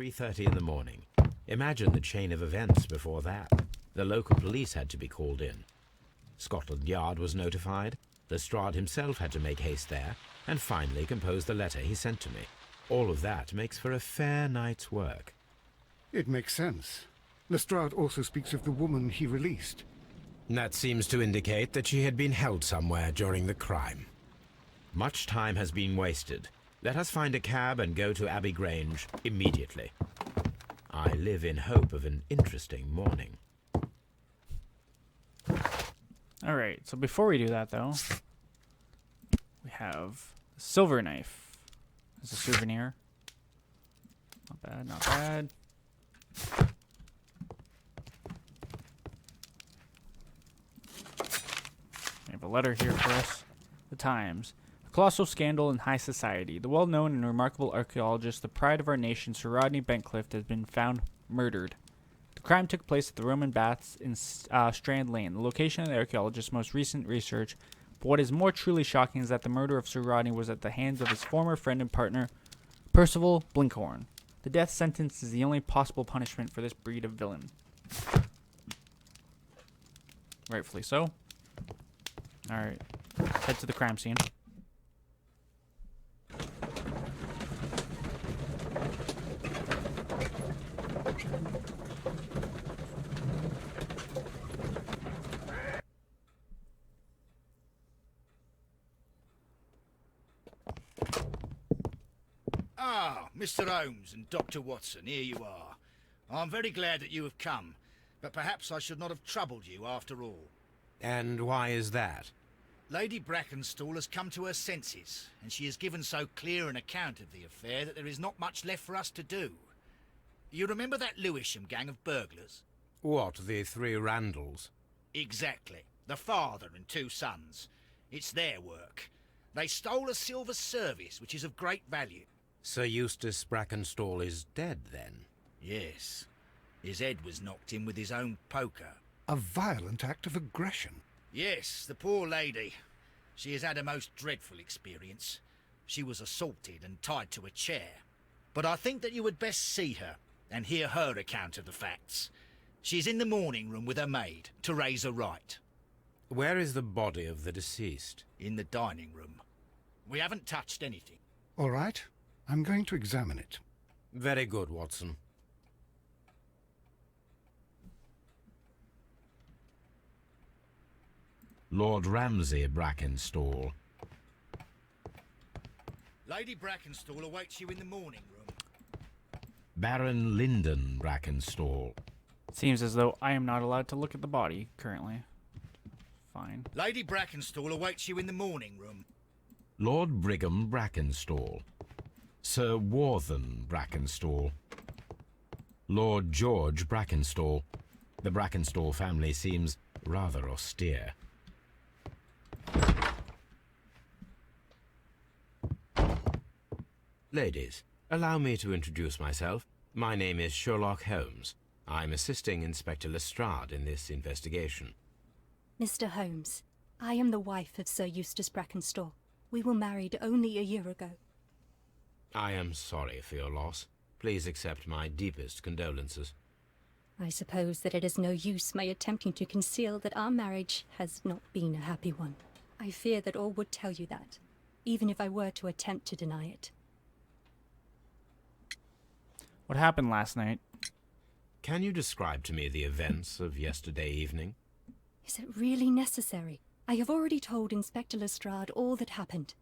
3:30 in the morning. Imagine the chain of events before that. The local police had to be called in. Scotland Yard was notified. Lestrade himself had to make haste there, and finally compose the letter he sent to me. All of that makes for a fair night's work. It makes sense. Lestrade also speaks of the woman he released. That seems to indicate that she had been held somewhere during the crime. Much time has been wasted. Let us find a cab and go to Abbey Grange immediately. I live in hope of an interesting morning. Alright, so before we do that, though, we have the silver knife as a souvenir. Not bad, not bad. We have a letter here for us. The Times. A colossal scandal in high society. The well-known and remarkable archaeologist, the pride of our nation, Sir Rodney Bentcliffe, has been found murdered. The crime took place at the Roman Baths in Strand Lane, the location of the archaeologist's most recent research. But what is more truly shocking is that the murder of Sir Rodney was at the hands of his former friend and partner, Percival Blinkhorn. The death sentence is the only possible punishment for this breed of villain. Rightfully so. Alright, head to the crime scene. Ah, Mr. Holmes and Dr. Watson, here you are. I'm very glad that you have come, but perhaps I should not have troubled you after all. And why is that? Lady Brackenstall has come to her senses, and she has given so clear an account of the affair that there is not much left for us to do. You remember that Lewisham gang of burglars? What, the three Randalls? Exactly. The father and two sons. It's their work. They stole a silver service, which is of great value. Sir Eustace Brackenstall is dead, then? Yes. His head was knocked in with his own poker. A violent act of aggression. Yes, the poor lady. She has had a most dreadful experience. She was assaulted and tied to a chair. But I think that you would best see her and hear her account of the facts. She's in the morning room with her maid, Teresa Wright. Where is the body of the deceased? In the dining room. We haven't touched anything. All right, I'm going to examine it. Very good, Watson. Lord Ramsay Brackenstall. Lady Brackenstall awaits you in the morning room. Baron Lyndon Brackenstall. Seems as though I am not allowed to look at the body currently. Fine. Lady Brackenstall awaits you in the morning room. Lord Brigham Brackenstall. Sir Warthen Brackenstall. Lord George Brackenstall. The Brackenstall family seems rather austere. Ladies, allow me to introduce myself. My name is Sherlock Holmes. I'm assisting Inspector Lestrade in this investigation. Mr. Holmes, I am the wife of Sir Eustace Brackenstall. We were married only a year ago. I am sorry for your loss. Please accept my deepest condolences. I suppose that it is no use my attempting to conceal that our marriage has not been a happy one. I fear that all would tell you that, even if I were to attempt to deny it. What happened last night? Can you describe to me the events of yesterday evening? Is it really necessary? I have already told Inspector Lestrade all that happened.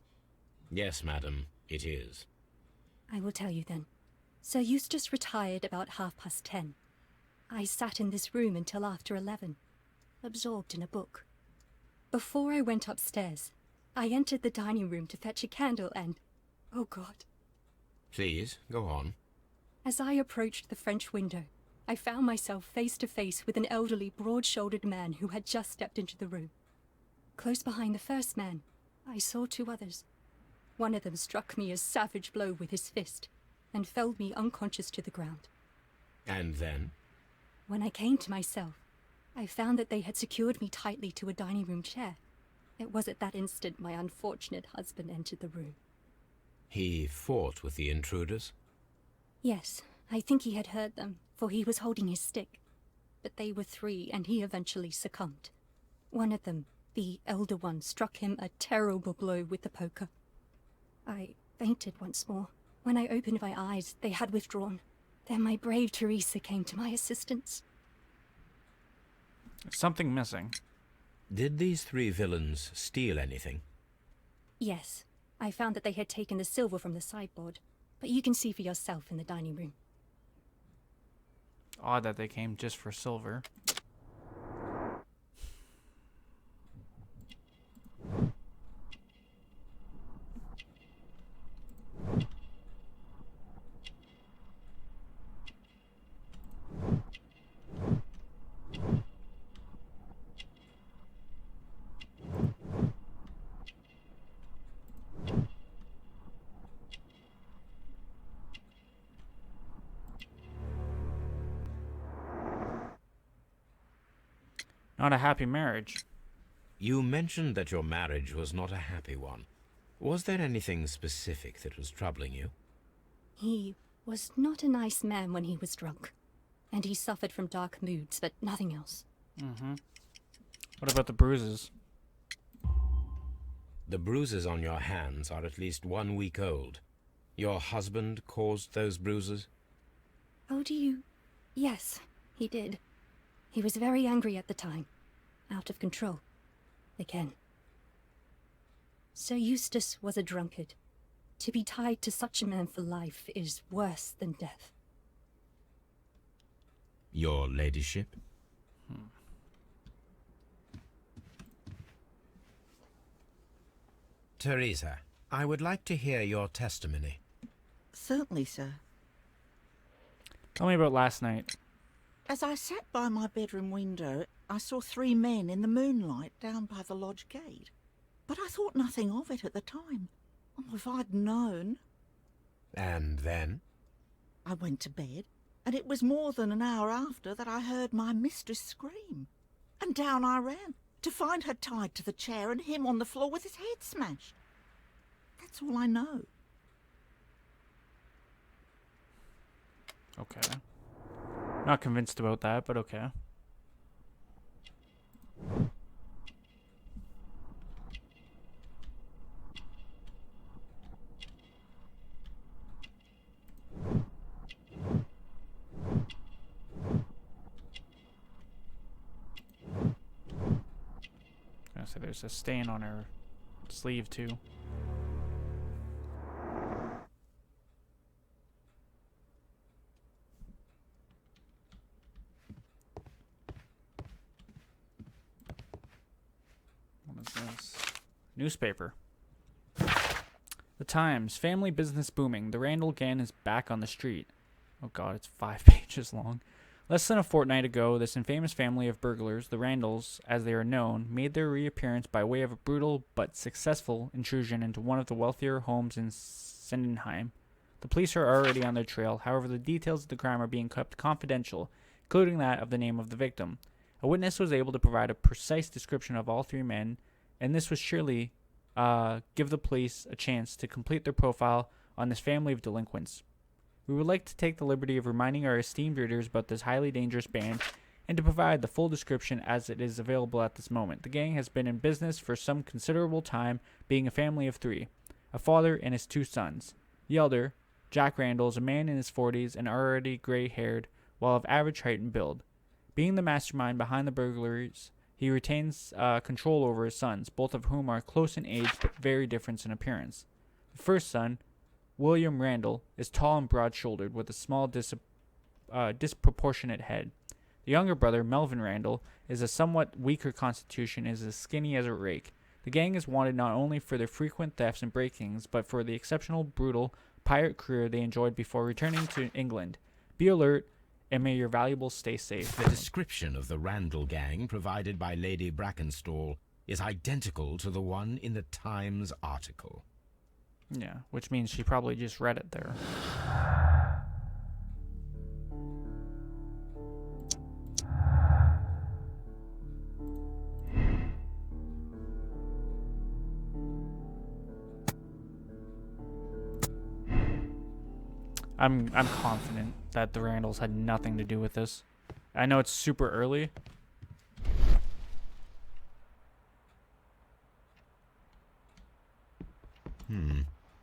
Yes, madam, it is. I will tell you then. Sir Eustace retired about 10:30. I sat in this room until after 11, absorbed in a book. Before I went upstairs, I entered the dining room to fetch a candle and... oh God. Please, go on. As I approached the French window, I found myself face to face with an elderly, broad-shouldered man who had just stepped into the room. Close behind the first man, I saw two others. One of them struck me a savage blow with his fist and felled me unconscious to the ground. And then? When I came to myself, I found that they had secured me tightly to a dining room chair. It was at that instant my unfortunate husband entered the room. He fought with the intruders? Yes, I think he had heard them, for he was holding his stick. But they were 3, and he eventually succumbed. One of them, the elder one, struck him a terrible blow with the poker. I fainted once more. When I opened my eyes, they had withdrawn. Then my brave Teresa came to my assistance. Something missing. Did these 3 villains steal anything? Yes, I found that they had taken the silver from the sideboard, but you can see for yourself in the dining room. Odd that they came just for silver. Not a happy marriage. You mentioned that your marriage was not a happy one. Was there anything specific that was troubling you? He was not a nice man when he was drunk, and he suffered from dark moods, but nothing else. What about the bruises? The bruises on your hands are at least 1 week old. Your husband caused those bruises? Oh, do you? Yes, he did. He was very angry at the time. Out of control. Again. Sir Eustace was a drunkard. To be tied to such a man for life is worse than death. Your ladyship? Teresa, I would like to hear your testimony. Certainly, sir. Tell me about last night. As I sat by my bedroom window, I saw 3 men in the moonlight down by the lodge gate. But I thought nothing of it at the time. Oh, if I'd known. And then? I went to bed, and it was more than an hour after that I heard my mistress scream. And down I ran, to find her tied to the chair and him on the floor with his head smashed. That's all I know. Okay. Not convinced about that, but okay. So there's a stain on her sleeve too. What is this? Newspaper. The Times. Family business booming. The Randall gang is back on the street. Oh god, it's 5 pages long. Less than a fortnight ago, this infamous family of burglars, the Randalls, as they are known, made their reappearance by way of a brutal but successful intrusion into one of the wealthier homes in Sendenheim. The police are already on their trail, however the details of the crime are being kept confidential, including that of the name of the victim. A witness was able to provide a precise description of all 3 men, and this was surely give the police a chance to complete their profile on this family of delinquents. We would like to take the liberty of reminding our esteemed readers about this highly dangerous band and to provide the full description as it is available at this moment. The gang has been in business for some considerable time, being a family of 3, a father and his 2 sons. The elder, Jack Randall, is a man in his 40s and already gray-haired, while of average height and build. Being the mastermind behind the burglaries, he retains control over his sons, both of whom are close in age but very different in appearance. The first son, William Randall, is tall and broad-shouldered with a small disproportionate head. The younger brother, Melvin Randall, is a somewhat weaker constitution and is as skinny as a rake. The gang is wanted not only for their frequent thefts and break-ins, but for the exceptional, brutal pirate career they enjoyed before returning to England. Be alert, and may your valuables stay safe. The description of the Randall gang provided by Lady Brackenstall is identical to the one in the Times article. Yeah, which means she probably just read it there. I'm confident that the Randalls had nothing to do with this. I know it's super early.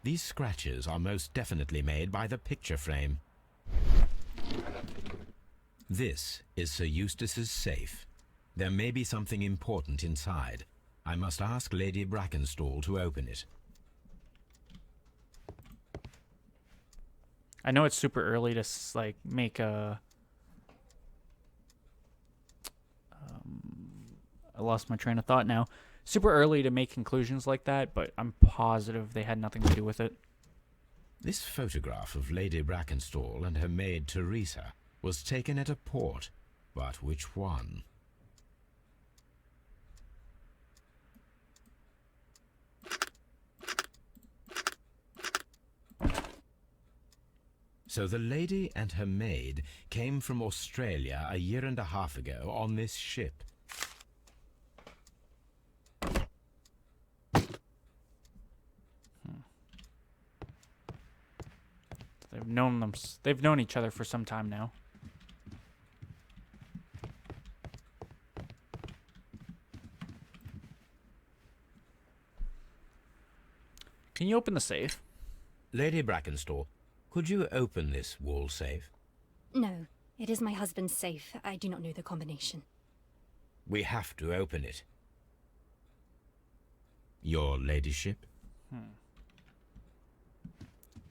These scratches are most definitely made by the picture frame. This is Sir Eustace's safe. There may be something important inside. I must ask Lady Brackenstall to open it. I know it's super early to like make a. I lost my train of thought now. Super early to make conclusions like that, but I'm positive they had nothing to do with it. This photograph of Lady Brackenstall and her maid Teresa was taken at a port, but which one? So the lady and her maid came from Australia a year and a half ago on this ship. They've known each other for some time now. Can you open the safe? Lady Brackenstall, could you open this wall safe? No, it is my husband's safe. I do not know the combination. We have to open it. Your ladyship?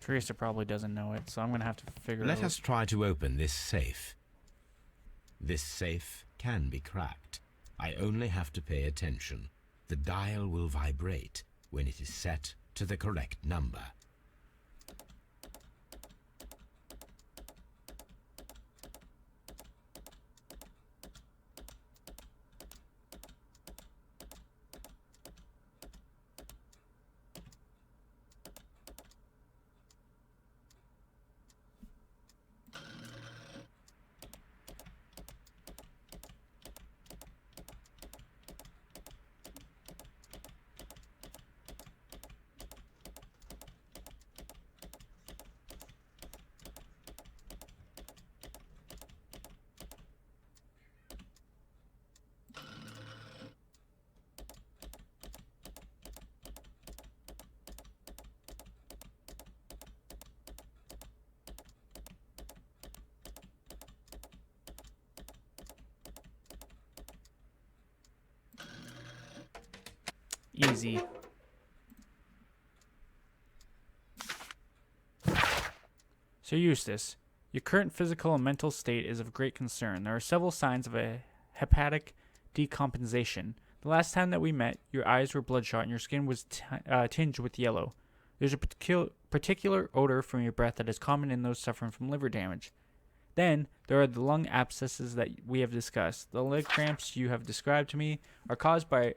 Teresa probably doesn't know it, so I'm going to have to figure Let out. us try to open this safe. This safe can be cracked. I only have to pay attention. The dial will vibrate when it is set to the correct number. Easy. Sir Eustace, your current physical and mental state is of great concern. There are several signs of a hepatic decompensation. The last time that we met, your eyes were bloodshot and your skin was tinged with yellow. There's a particular odor from your breath that is common in those suffering from liver damage. Then, there are the lung abscesses that we have discussed. The leg cramps you have described to me are caused by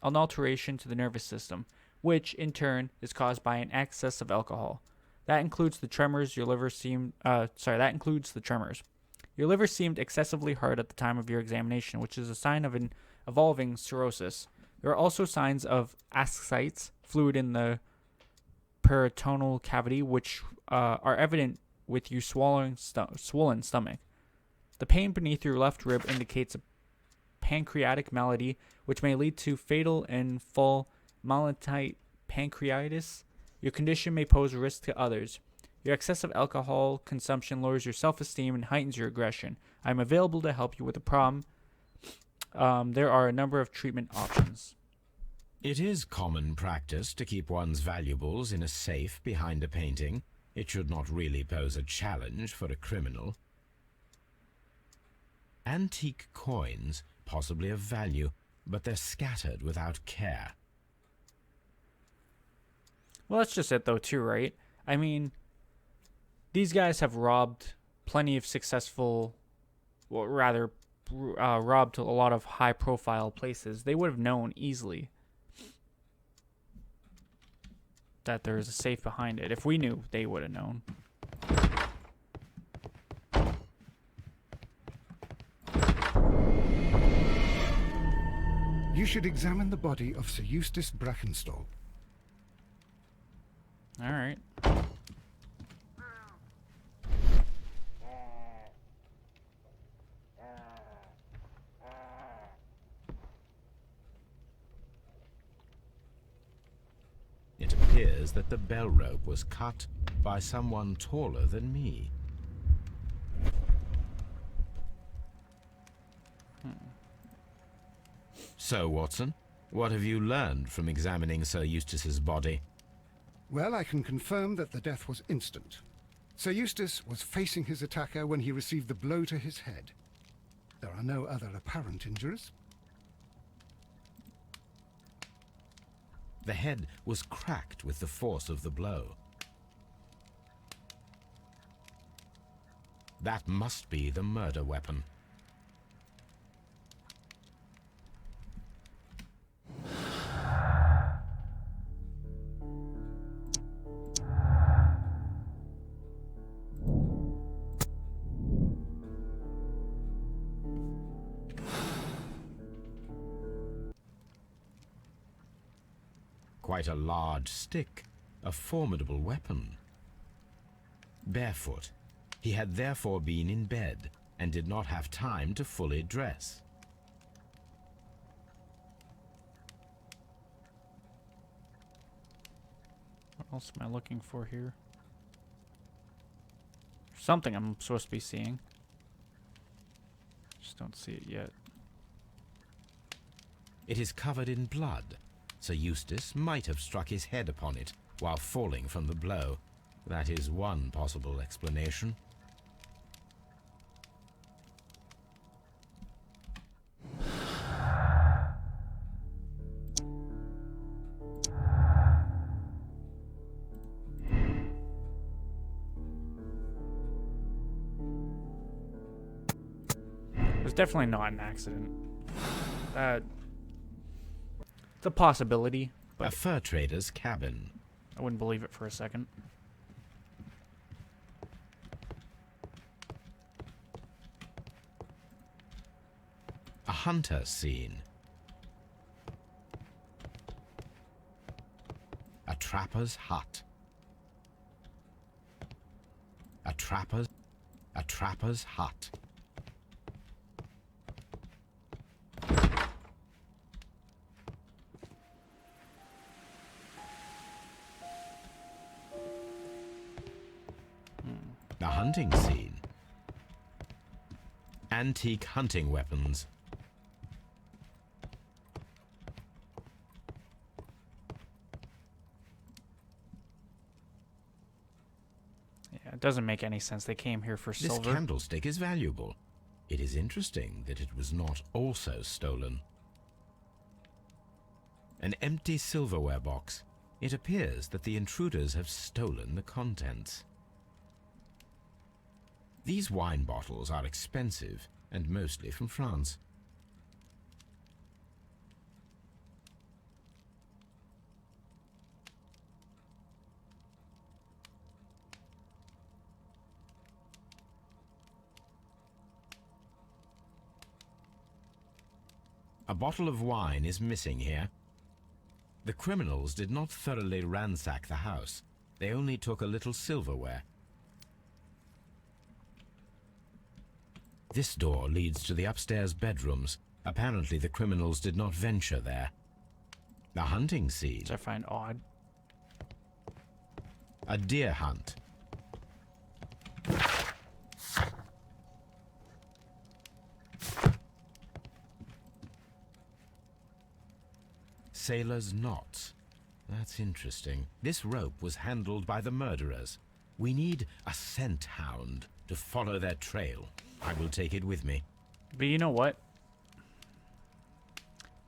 an alteration to the nervous system, which, in turn, is caused by an excess of alcohol. That includes the tremors. Your liver seemed Your liver seemed excessively hard at the time of your examination, which is a sign of an evolving cirrhosis. There are also signs of ascites, fluid in the peritoneal cavity, which are evident with you swollen stomach. The pain beneath your left rib indicates a pancreatic malady, which may lead to fatal and fulminant pancreatitis. Your condition may pose a risk to others. Your excessive alcohol consumption lowers your self-esteem and heightens your aggression. I am available to help you with the problem. There are a number of treatment options. It is common practice to keep one's valuables in a safe behind a painting. It should not really pose a challenge for a criminal. Antique coins, possibly of value, but they're scattered without care. Well, that's just it, though, too, right? I mean, these guys have robbed plenty of successful, or rather, robbed a lot of high-profile places. They would have known easily that there's a safe behind it. If we knew, they would have known. You should examine the body of Sir Eustace Brackenstall. All right. appears that the bell rope was cut by someone taller than me. So, Watson, what have you learned from examining Sir Eustace's body? Well, I can confirm that the death was instant. Sir Eustace was facing his attacker when he received the blow to his head. There are no other apparent injuries. The head was cracked with the force of the blow. That must be the murder weapon. Quite a large stick, a formidable weapon. Barefoot, he had therefore been in bed and did not have time to fully dress. What else am I looking for here? Something I'm supposed to be seeing. Just don't see it yet. It is covered in blood. Sir Eustace might have struck his head upon it while falling from the blow. That is one possible explanation. It was definitely not an accident. It's a possibility, A but fur trader's cabin. I wouldn't believe it for a second. A hunter scene. A trapper's hut. A trapper's hut. The hunting scene. Antique hunting weapons. Yeah, it doesn't make any sense. They came here for This silver. candlestick is valuable. It is interesting that it was not also stolen. An empty silverware box. It appears that the intruders have stolen the contents. These wine bottles are expensive and mostly from France. A bottle of wine is missing here. The criminals did not thoroughly ransack the house. They only took a little silverware. This door leads to the upstairs bedrooms. Apparently the criminals did not venture there. The hunting scene. Which I find odd. A deer hunt. Sailor's knots. That's interesting. This rope was handled by the murderers. We need a scent hound to follow their trail. I will take it with me. But you know what?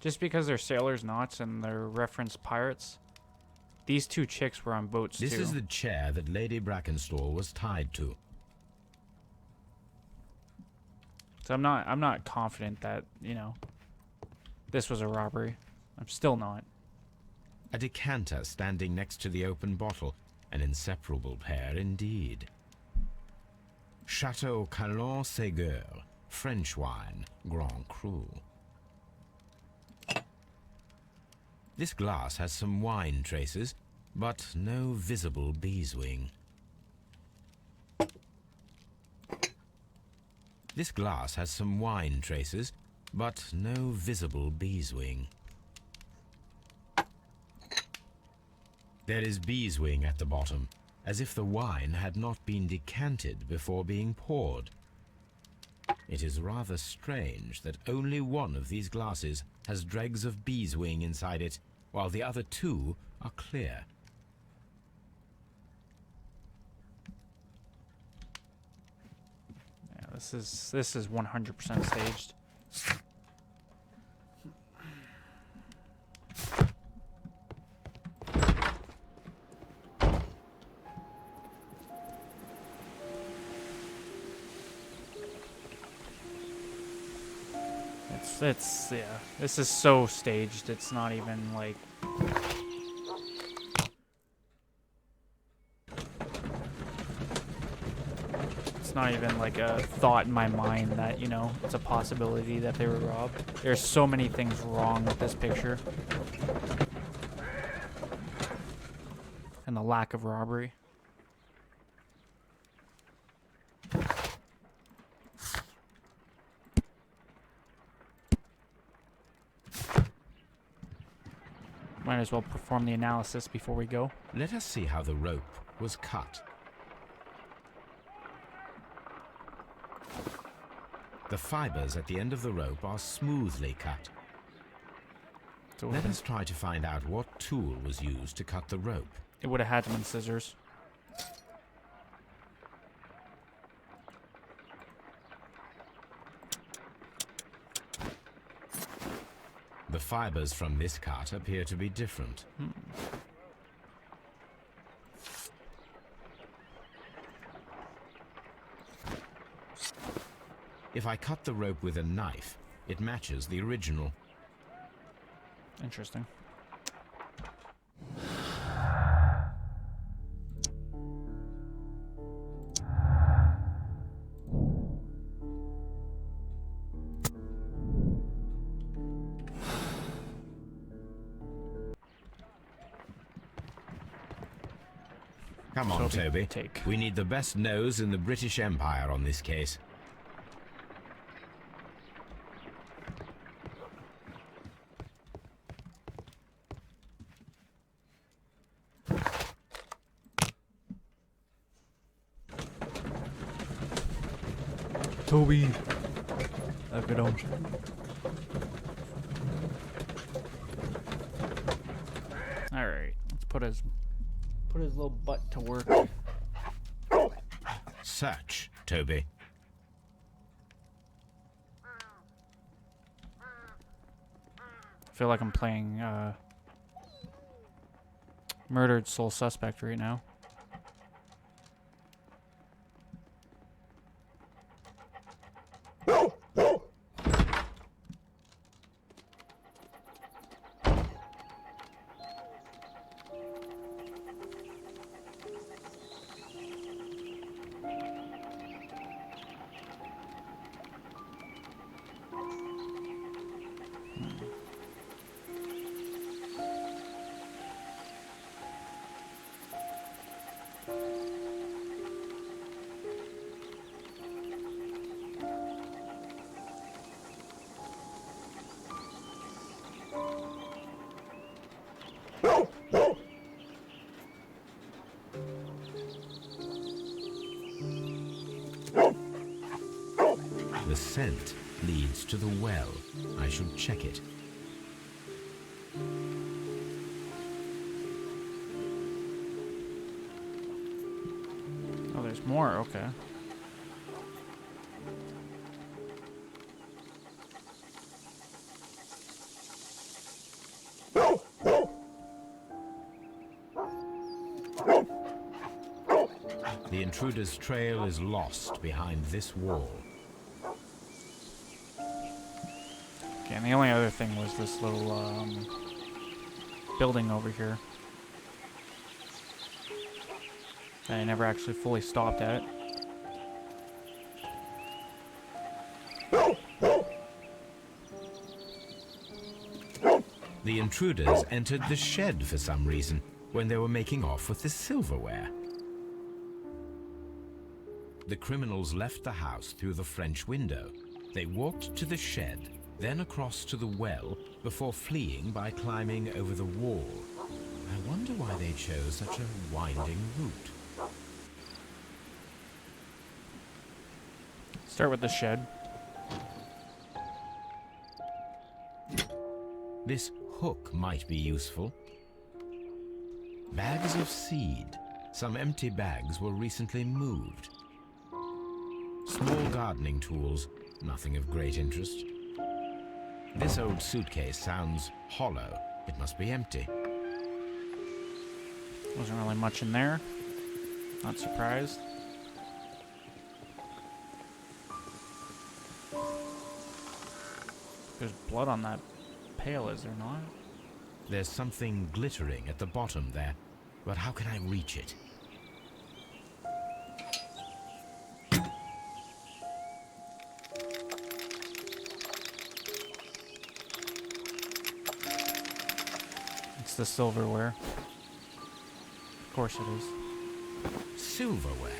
Just because they're sailors' knots and they're reference pirates, these two chicks were on boats too. This is the chair that Lady Brackenstall was tied to. So I'm not confident that, you know, this was a robbery. I'm still not. A decanter standing next to the open bottle. An inseparable pair indeed. Chateau Calon-Ségur, French wine, Grand Cru. This glass has some wine traces, but no visible beeswing. This glass has some wine traces, but no visible beeswing. There is beeswing at the bottom, as if the wine had not been decanted before being poured. It is rather strange that only one of these glasses has dregs of beeswing inside it, while the other two are clear. Yeah, this is 100% staged. Yeah, this is so staged, it's not even like... It's not even like a thought in my mind that, you know, it's a possibility that they were robbed. There's so many things wrong with this picture. And the lack of robbery. Might as well perform the analysis before we go. Let us see how the rope was cut. The fibers at the end of the rope are smoothly cut. So Let us try to find out what tool was used to cut the rope. it would have had to been scissors. The fibers from this cut appear to be different. If I cut the rope with a knife, it matches the original. Interesting. Come on, Toby. Take. We need the best nose in the British Empire on this case. Toby. Look at him. Alright, let's put his little butt to work. Search, Toby. I feel like I'm playing murdered sole suspect right now. The scent leads to the well. I should check it. Oh, there's more, okay. The intruder's trail is lost behind this wall. Okay, and the only other thing was this little building over here that I never actually fully stopped at. The intruders entered the shed for some reason when they were making off with the silverware. The criminals left the house through the French window. They walked to the shed, then across to the well, before fleeing by climbing over the wall. I wonder why they chose such a winding route. Start with the shed. This hook might be useful. Bags of seed. Some empty bags were recently moved. Small gardening tools, nothing of great interest. This old suitcase sounds hollow. It must be empty. Wasn't really much in there. Not surprised. There's blood on that pail, is there not? There's something glittering at the bottom there, but how can I reach it? It's the silverware. Of course it is. Silverware.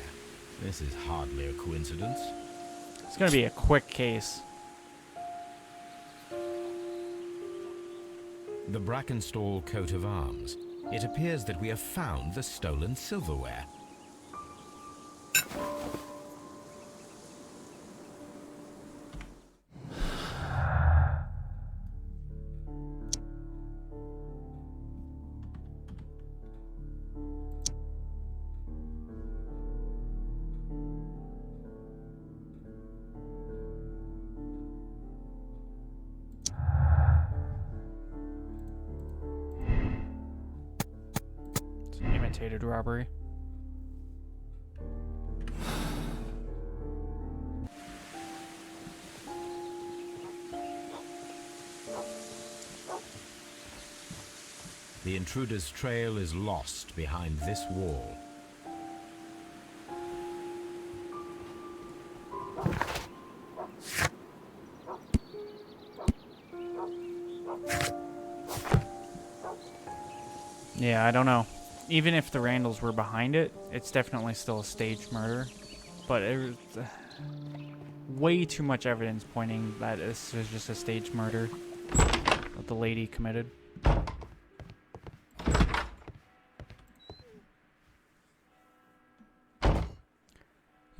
This is hardly a coincidence. It's gonna be a quick case. The Brackenstall coat of arms. It appears that we have found the stolen silverware. It's an imitated robbery. The intruder's trail is lost behind this wall. Yeah, I don't know. Even if the Randalls were behind it, it's definitely still a staged murder. But it was way too much evidence pointing that this was just a staged murder that the lady committed.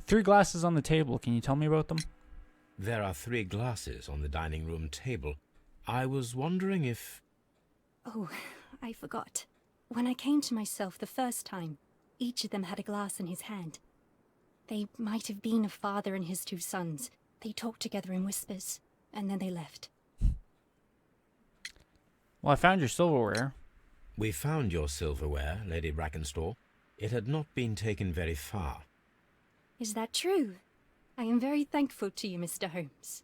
Three glasses on the table. Can you tell me about them? There are 3 glasses on the dining room table. I was wondering if... Oh, I forgot. When I came to myself the first time, each of them had a glass in his hand. They might have been a father and his 2 sons. They talked together in whispers, and then they left. Well, I found your silverware. We found your silverware, Lady Brackenstall. It had not been taken very far. Is that true? I am very thankful to you, Mr. Holmes.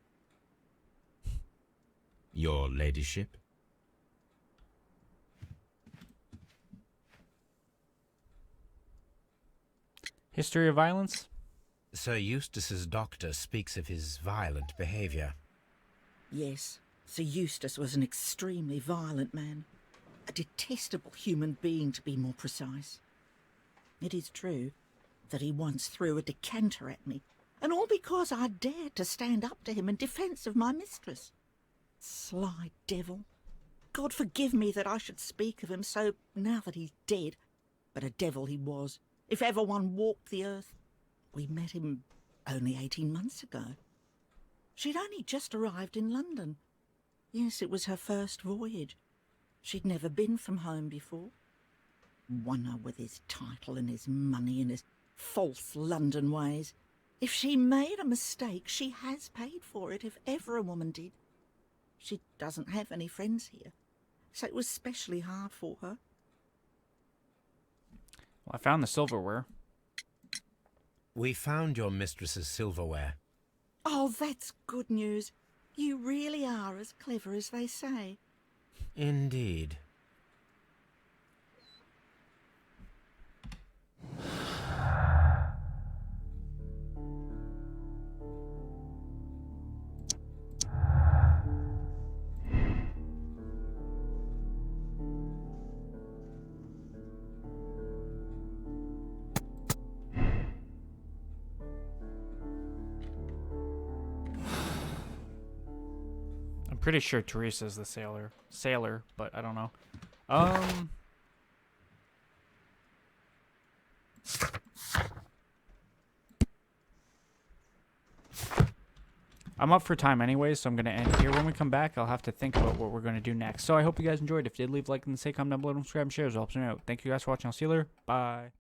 Your ladyship? History of violence? Sir Eustace's doctor speaks of his violent behavior. Yes, Sir Eustace was an extremely violent man. A detestable human being, to be more precise. It is true that he once threw a decanter at me, and all because I dared to stand up to him in defence of my mistress. Sly devil. God forgive me that I should speak of him so now that he's dead, but a devil he was, if ever one walked the earth. We met him only 18 months ago. She'd only just arrived in London. Yes, it was her first voyage. She'd never been from home before. Wonder with his title and his money and his false London ways. If she made a mistake, she has paid for it, if ever a woman did. She doesn't have any friends here, so it was specially hard for her. Well, I found the silverware. We found your mistress's silverware. Oh, that's good news. You really are as clever as they say. Indeed. I'm pretty sure Teresa's the sailor, but I don't know. I'm up for time anyways, so I'm going to end here. When we come back, I'll have to think about what we're going to do next. So I hope you guys enjoyed. If you did, leave a like and say, comment down below, subscribe, and share. It helps me out. Thank you guys for watching. I'll see you later. Bye.